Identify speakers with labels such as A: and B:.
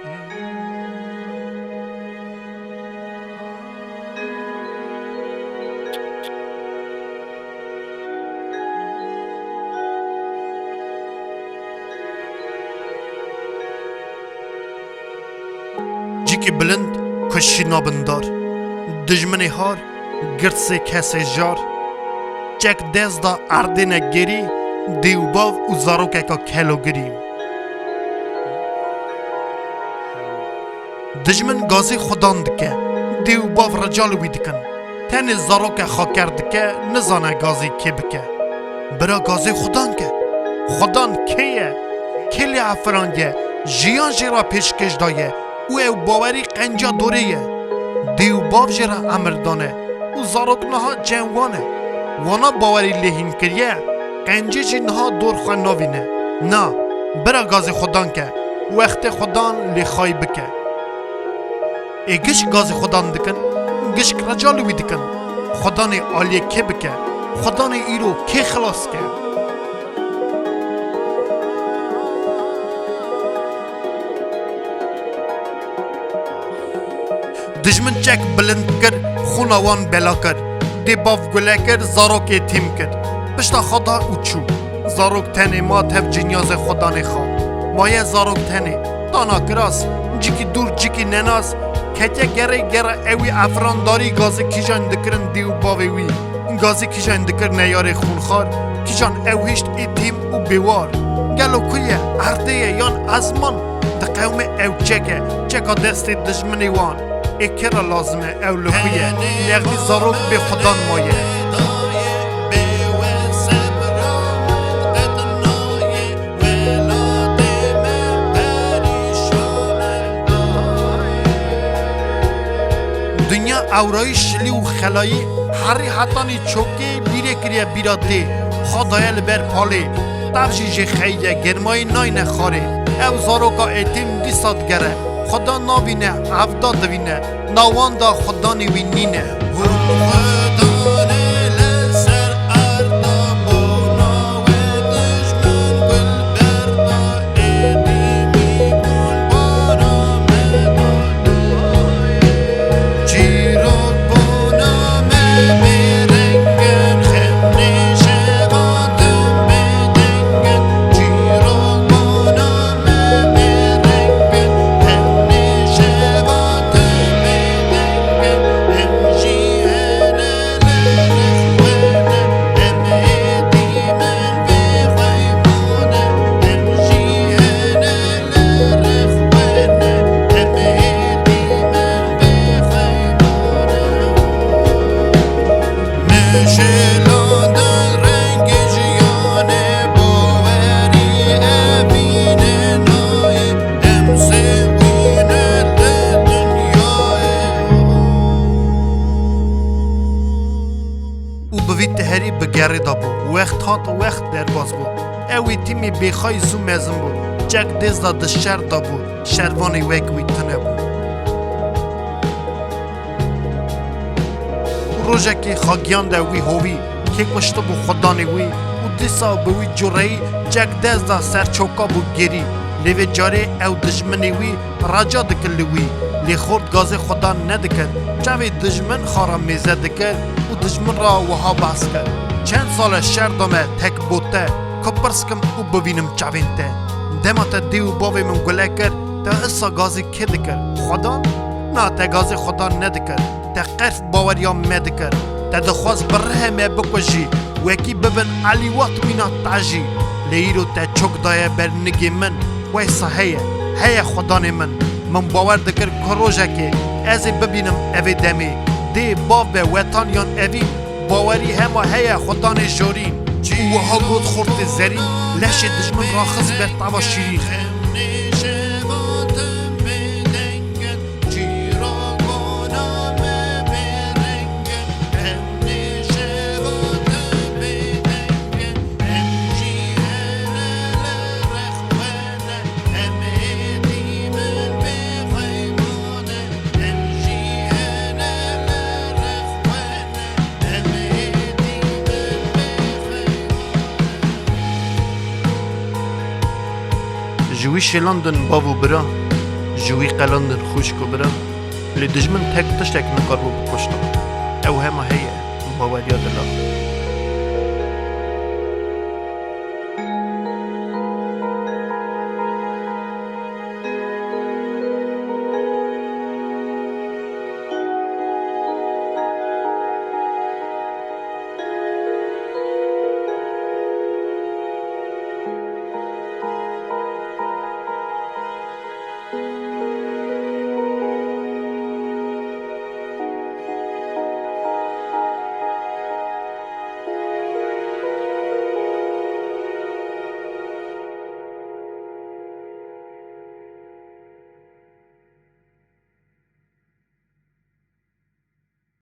A: جیکی بلند کشی نابندار دجمنی هار گرد کسی جار چک دست دا اردین گری دیو باو و زاروک اکا کلو گریم دجمن گازی خودان دکه دیو باو رجال وی دکن تن زاروک خاکر دکه نزانه گازی کی بکه برا گازی خودان که خودان کیه کلی افرانگه جیان جیرا پیشکش دایه او او باوری قنجا دوریه دیو باو جرا امردانه و زاروک نها جنوانه وانا باوری لحین کریه قنجی جی نها دور خواه ناوینه نا برا گازی خودان که وقت خودان لخوای بکه گش گازی خودان دکن گش رجالوی دکن خودان آلیه که بکه خودان ایرو که خلاص که دجمن چک بلند کر خونوان بلا کر دی باف گله کر زاروک تیم کر پشتا خدا اوچو زاروک تنه ما تف جنیاز خدا نخوا مایه زاروک تنه دانا کراس جیکی دور جیکی نناس کتیا گره گره اوی افرانداری گازی کیجان دکرن دیو باوی گازی کیجان دکر نیار خونخار کیجان او هشت ای تیم و بیوار گلو کویه ارده یان ازمان ده قوم او چکه چکا دست دجمنی وان اکرا لازمه او لخویه نغدی زاروک به خدان مایه دنیا اورای شلی و خلایی هری حتانی چوکی بیره کریه بیراده خدای لبر پاله تفشی جه خیه گرمای نای نخاره او زاروکا ایتیم دیساد گره خدا ناوینه عفدا دوینه ناوان دا خدا نیوینینه هری بگری دابو وقت هات وقت در باز بود اوی تیمی بخوای زو مزم بود جک دز دا شر دابو شروانی وگوی تنه بود روژه که خاگیان دوی هوی که کشته بو خدانی وی و دیسا بوی جوری جک دز دا سر چوکا بو گری لیوی جاره او دجمنی وی راجا دکلی وی لی خورد گاز خدا ندکر چاوی دجمن خارا میزه دکر و دجمن را وها باس کرد چند سال شر دامه تک بوته کپرسکم و ببینم چاوین ته دمت دیو باوی من گله کرد تا اصا گازی که دکر خدا؟ نه تا گازی خدا ندکر تا قرف باوریا مدکر تا دخواست بره می بکوشی وکی ببن علیوات وینا تاجی لیرو تا چوک دایه بر نگی من ویسا هیه خدا من باور دکر کروژه که ازی ببینم اوی دمی دی باب وطانیان اوی باوری همه هیه خدا جورین و ها گود خورت زرین لش دجمن راخص بر طوا شیرین جوی شلندن بابو برا جوی قلندن خوش کو برم لی دجمن تک تشتک نکار بو بکشتم او همه هیه باوریا دلا